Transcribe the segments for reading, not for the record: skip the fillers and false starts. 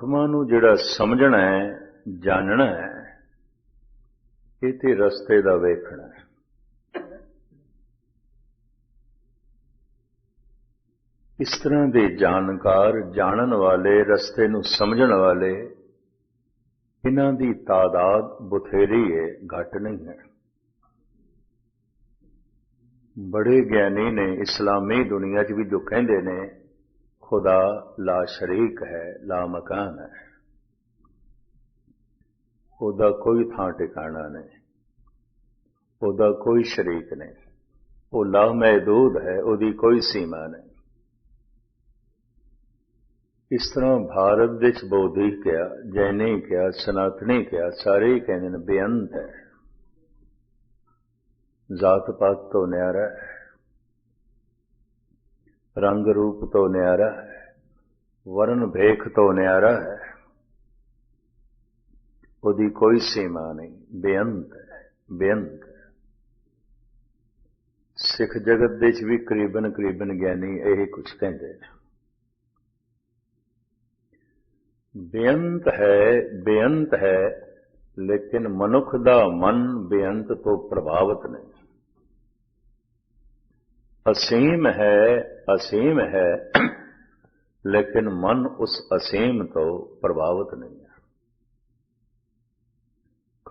ਆਤਮਾ ਨੂੰ ਜਿਹੜਾ ਸਮਝਣਾ ਹੈ, ਜਾਣਨਾ ਹੈ, ਇਹ ਤੇ ਰਸਤੇ ਦਾ ਵੇਖਣਾ ਹੈ। ਇਸ ਤਰ੍ਹਾਂ ਦੇ ਜਾਣਕਾਰ, ਜਾਣਨ ਵਾਲੇ, ਰਸਤੇ ਨੂੰ ਸਮਝਣ ਵਾਲੇ, ਇਹਨਾਂ ਦੀ ਤਾਦਾਦ ਬਥੇਰੀ ਹੈ, ਘੱਟ ਨਹੀਂ ਹੈ। ਬੜੇ ਗਿਆਨੀ ਨੇ ਇਸਲਾਮੀ ਦੁਨੀਆ 'ਚ ਵੀ ਜੋ ਕਹਿੰਦੇ ਨੇ खुदा ला शरीक है, ला मकान है, ਉਹਦਾ ਕੋਈ ਥਾਂ ਟਿਕਾਣਾ ਨਹੀਂ, ਉਹਦਾ ਕੋਈ ਸ਼ਰੀਕ ਨਹੀਂ, ਉਹ ਲਾ ਮਹਿਦੂਦ ਹੈ, ਉਹਦੀ ਕੋਈ ਸੀਮਾ ਨਹੀਂ। ਇਸ ਤਰ੍ਹਾਂ ਭਾਰਤ ਦੇ ਵਿੱਚ ਬੌਧੀ ਕਿਹਾ, ਜੈਨੀ ਕਿਹਾ, ਸਨਾਤਨੀ ਕਿਹਾ, ਸਾਰੇ ਹੀ ਕਹਿੰਦੇ ਨੇ ਬੇਅੰਤ ਹੈ, ਜ਼ਾਤ ਪਾਤ ਤੋਂ ਨਿਆਰਾ ਹੈ, रंग रूप तो न्यारा है, वर्ण भेख तो न्यारा है, ਉਹਦੀ कोई सीमा नहीं, बेअंत है, बेअंत है। सिख जगत ਦੇ ਵਿੱਚ ਵੀ ਕਰੀਬਨ ਗਿਆਨੀ ਇਹੀ ਕੁਝ ਕਹਿੰਦੇ ਨੇ। बेअंत है लेकिन मनुख ਦਾ मन बेअंत ਤੋਂ ਪ੍ਰਭਾਵਿਤ नहीं। असीम है लेकिन मन उस असीम तो प्रभावित नहीं है।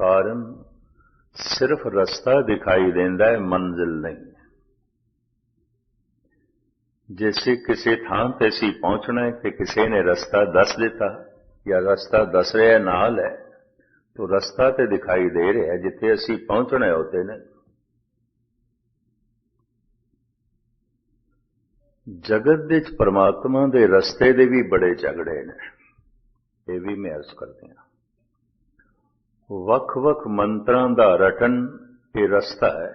कारण सिर्फ रास्ता दिखाई देता है, मंजिल नहीं है। जैसे किसी थां ते असीं पहुंचना है कि किसी ने रास्ता दस दिता या रास्ता दस रहा नाल है, तो रास्ता ते दिखाई दे रहा है, जिथे असीं पहुंचना है उत्थे नहीं। जगत दे परमात्मा दे रस्ते दे भी बड़े झगड़े ने, ये भी मैं अर्ज करते हैं। वख-वख मंत्रां दा रटन ये रस्ता है।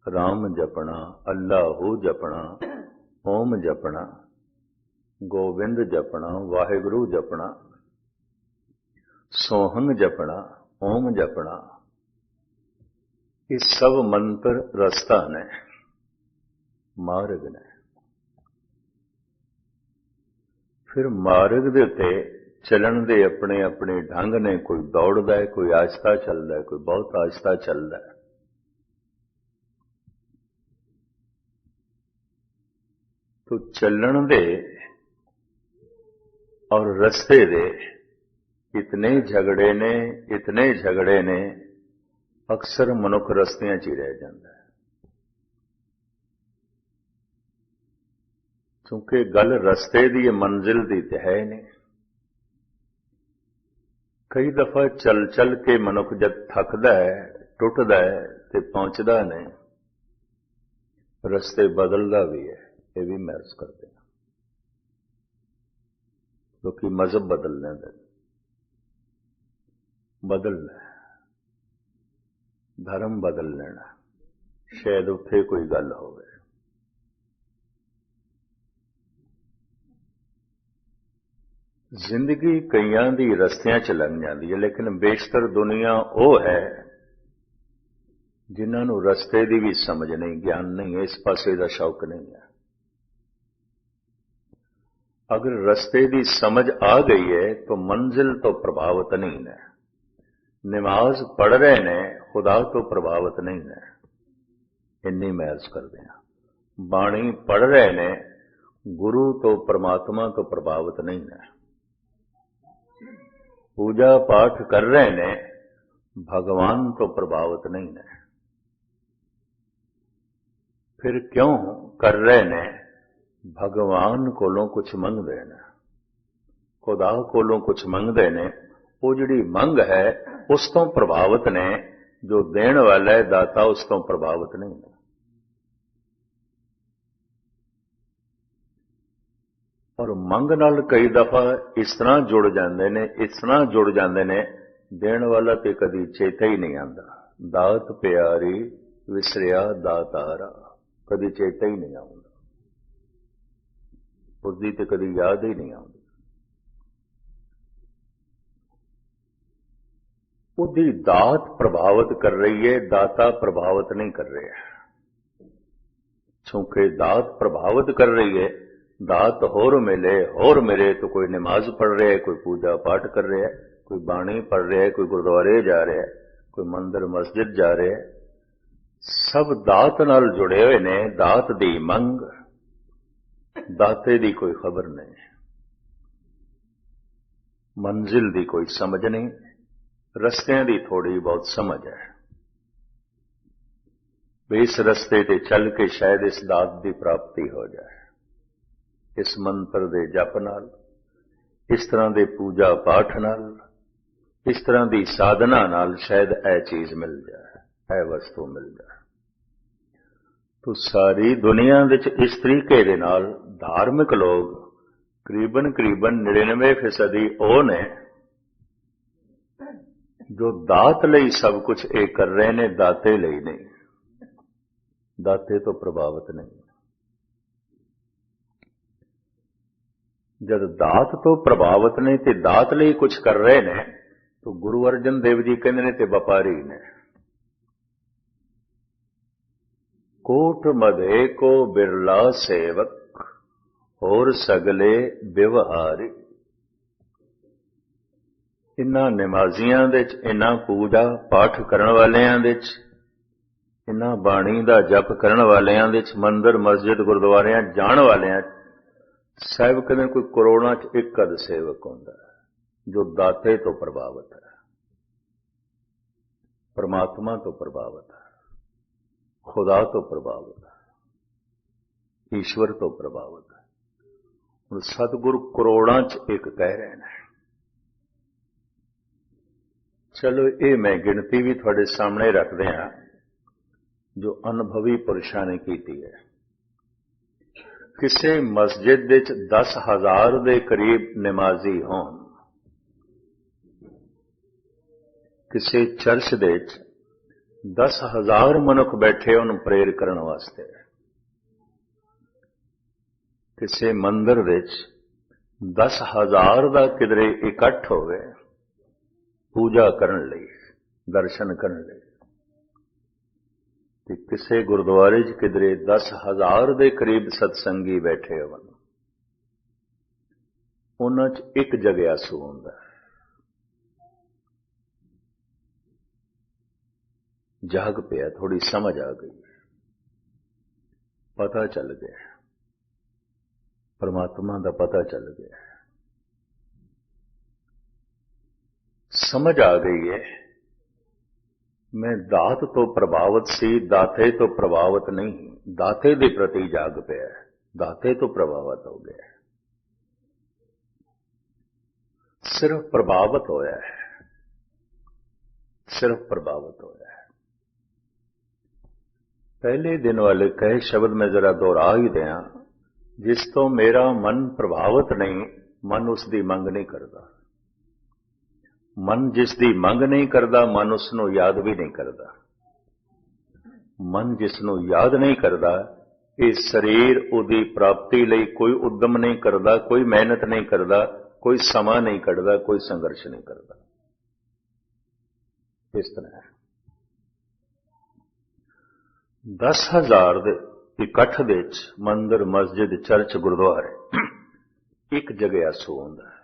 राम जपना, अल्लाहू जपना, ओम जपना, गोविंद जपना, वाहिगुरु जपना, सोहंग जपना, ओम जपना, ये सब मंत्र रस्ता ने, मार्ग ने। फिर मार्ग दे उत्ते चलन दे अपने अपने ढंग ने, कोई दौड़दा है, कोई आहिस्ता चलदा है, कोई बहुत आहिस्ता चलदा है। तो चलन दे और रस्ते दे इतने झगड़े ने, अक्सर मनुख रस्तियां च ही रह जाता है। क्योंकि गल रस्ते दी मंजिल दी ते है नहीं। कई दफा चल चल के मनुख जब थकदा है, टुटदा है, ते पहुंचदा नहीं, रस्ते बदलदा भी है। ये भी महसूस करते हैं, क्योंकि मजहब बदलने दे बदलना, धर्म बदल लेना, शायद उत्थे कोई गल होवे। जिंदगी कईयां दी रस्तियां च लंघ जाती है, लेकिन बेशतर दुनिया वो है जिन्हां नूं रस्ते दी भी समझ नहीं, ज्ञान नहीं है, इस पासे दा शौक नहीं है। अगर रस्ते दी समझ आ गई है तो मंजिल तो प्रभावित नहीं है। नमाज पढ़ रहे ने, खुदा तो प्रभावित नहीं है, इन्नी महज करते हैं। बाणी पढ़ रहे ने, गुरु तो परमात्मा तो प्रभावित नहीं है। पूजा पाठ कर रहे ने, भगवान तो प्रभावित नहीं है। फिर क्यों कर रहे ने? भगवान कोलों कुछ मंगदे ने, खुदा कोलों कुछ मंगदे ने। वो जिहड़ी मंग है उस तो प्रभावित ने, जो देण वाला है दाता उस तो प्रभावित नहीं है। और मंग नाल कई दफा इस तरह जुड़ जाते ने, देण वाला ते कदी चेता ही नहीं आंदा। दात प्यारी विसरिया दातारा, कदी चेता ही नहीं आउंदा, उसदी ते कदी याद ही नहीं आउंदी। उसदी दात प्रभावित कर रही है, दाता प्रभावित नहीं कर रहा। क्योंकि दात प्रभावित कर रही है दात होर मिले तो कोई नमाज पढ़ रहा है, कोई पूजा पाठ कर रहा है, कोई बाणी पढ़ रहा है, कोई गुरुद्वारे जा रहा है, कोई मंदिर मस्जिद जा रहा है। सब दात नाल जुड़े हुए ने। दात दी मंग, दाते दी कोई खबर नहीं, मंजिल दी कोई समझ नहीं, रस्तियां दी थोड़ी बहुत समझ है। इस रस्ते ते चल के शायद इस दात की प्राप्ति हो जाए, इस मंत्र दे जप नाल, इस तरह दे पूजा पाठ नाल, इस तरह की साधना नाल शायद यह चीज मिल जाए, यह वस्तु मिल जाए। तो सारी दुनिया विच इस तरीके दे नाल धार्मिक लोग करीबन 99% वो ने जो दात लई सब कुछ ये कर रहे ने, दाते लई नहीं, दाते तो प्रभावित नहीं। जब दात तो प्रभावित नहीं ते दात लई कुछ कर रहे ने, तो गुरु अर्जन देव जी कहते ने ते व्यापारी ने। कोट मधे को बिरला सेवक, होर सगले व्यवहारी। इन्हां नमाजियां दे च, इन्हां पूजा पाठ करन वालियां दे च, इन्हां बाणी दा जप करन वालियां दे च, मंदिर मस्जिद गुरुद्वारियां जाण वालियां साहिब कहते कोई करोड़ां च एक अध सेवक होंदा है जो दाते तो प्रभावित है, परमात्मा तो प्रभावित है, खुदा तो प्रभावित है, ईश्वर तो प्रभावित है। हुण सतगुरु करोड़ां च एक कह रहे हैं। चलो ये मैं गिनती भी थोड़े सामने रख दिया जो अनुभवी पुरुषों ने की है। किसी मस्जिद विच 10,000 के करीब नमाजी होन, किसी चर्च दे 10,000 मनुख बैठे उन प्रेर करने वास्ते, किसी मंदिर विच 10,000 का किधरे इकट्ठ होवे पूजा करने लई, दर्शन करने लई, ते किसी गुरुद्वारे च किधरे 10,000 के करीब सत्संगी बैठे होवन, उन्हां च एक जगियासू हुंदा है। जाग पिया, थोड़ी समझ आ गई, पता चल गया, परमात्मा का पता चल गया, समझ आ गई है। मैं दात तो प्रभावित सी, दाते तो प्रभावित नहीं, दाते के प्रति जाग पिया, दाते तो प्रभावित हो गया, सिर्फ प्रभावित होया है, सिर्फ प्रभावित होया है। पहले दिन वाले कहे शब्द में जरा दोहरा ही दिया, जिस तो मेरा मन प्रभावित नहीं, मन उसकी मंग नहीं करता, मन जिसकी मंग नहीं करता, मन उसनों याद भी नहीं करता, मन जिसनों याद नहीं करता, ये शरीर उदी प्राप्ति लई कोई उद्यम नहीं करता, कोई मेहनत नहीं करता, कोई समा नहीं कढ़दा, कोई संघर्ष नहीं करता। इस तरह 10,000 दे इकट्ठ दे मंदिर मस्जिद चर्च गुरुद्वारे एक जगियासू हुंदा है।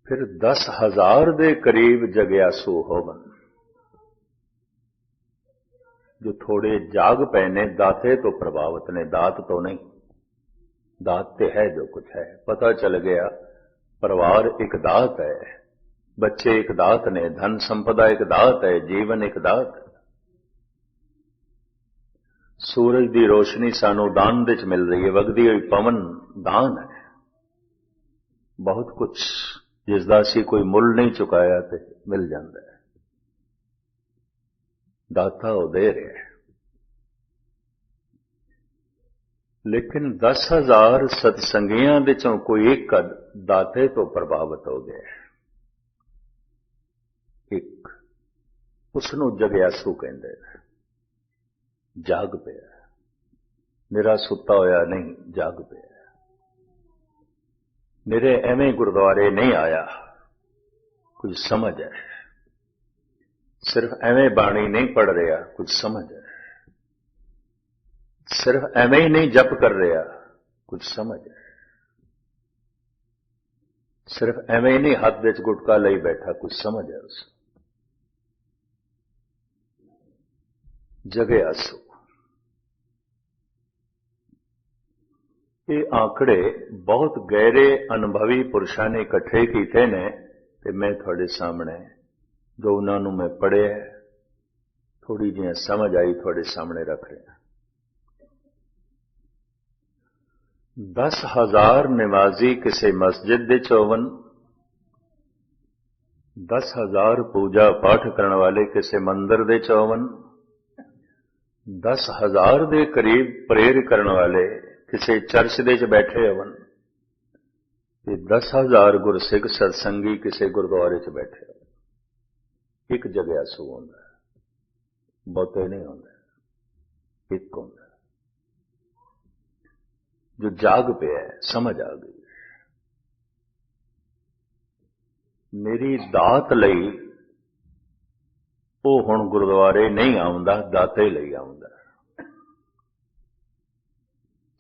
फिर 10,000 के करीब जगियासू होवन जो थोड़े जाग पे ने, दाते तो प्रभावित ने, दात तो नहीं, दात ते है जो कुछ है। पता चल गया परिवार एक दात है, बच्चे एक दात ने, धन संपदा एक दात है, जीवन एक दात है। सूरज की रोशनी सानू दान विच मिल रही है, वगदी हुई पवन दान है, बहुत कुछ जिसदा असीं कोई मुल नहीं चुकाया ते मिल जाता है, दाता वो दे रहा है। लेकिन 10,000 सत्संगियां विचों कोई एक दाते तो प्रभावित हो गया, एक उसनू जगियासू कहंदे, जाग पिया, मेरा सुता होया नहीं, जाग पिया, मेरे एवें गुरुद्वारे नहीं आया, कुछ समझ है, सिर्फ एवें बाणी नहीं पढ़ रहा, कुछ समझ है। सिर्फ एवं ही नहीं जप कर रहा, कुछ समझ है। सिर्फ एवं ही नहीं हाथ विच गुटका लई बैठा, कुछ समझ है उस जगे आसू। ये आंकड़े बहुत गहरे अनुभवी पुरुषों ने इकट्ठे किए ने, ते मैं थोड़े सामने जो उन्होंने मैं पढ़े थोड़ी जी समझ आई थोड़े सामने रख रहा। 10,000 निवाजी किसी मस्जिद दे होवन, 10,000 पूजा पाठ करने वाले किसी मंदिर दे होवन, 10,000 के करीब प्रेयर करने वाले किसी चर्च दे बैठे होवन, 10,000 गुरसिख सत्संगी किसी गुरुद्वारे च बैठे हो। एक जगह आसू होंदा, बहुते नहीं होंदा, एक होंदा जो जाग पे है, समझ आ गई मेरी दात लई वो हुण गुरुद्वारे नहीं आउंदा, दाते लई आउंदा।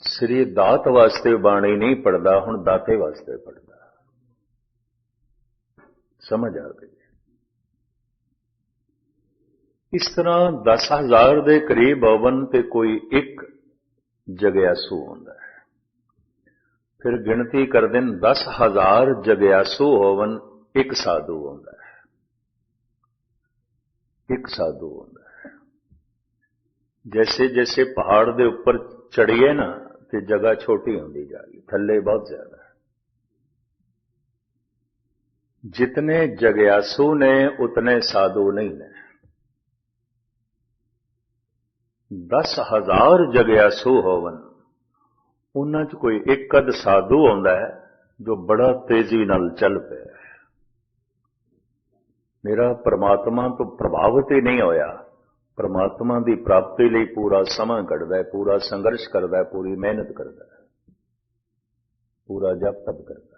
श्री दात वास्ते बाणी नहीं पढ़दा, हुण दाते वास्ते पढ़दा। समझ आ गई। इस तरह 10,000 के करीब होवन ते कोई एक जग्यासू होंदा है। फिर गिनती कर देन 10,000 जग्यासू होवन, एक साधु होंदा है। एक साधु होंदा है। जैसे जैसे पहाड़ के ऊपर चढ़िए ना तो जगह छोटी होती जाएगी, थल्ले बहुत ज्यादा है। जितने जग्यासू ने उतने साधु नहीं ने। 10,000 जग्यासू होवन, उन्हां च कोई एक अध साधु होंदा है जो बड़ा तेजी नाल चल पे। मेरा परमात्मा तो प्रभावित ही नहीं होया, परमात्मा की प्राप्ति लिए पूरा समा कढ़दा है, पूरा संघर्ष करता है, पूरी मेहनत करता है, पूरा जप तप करता है।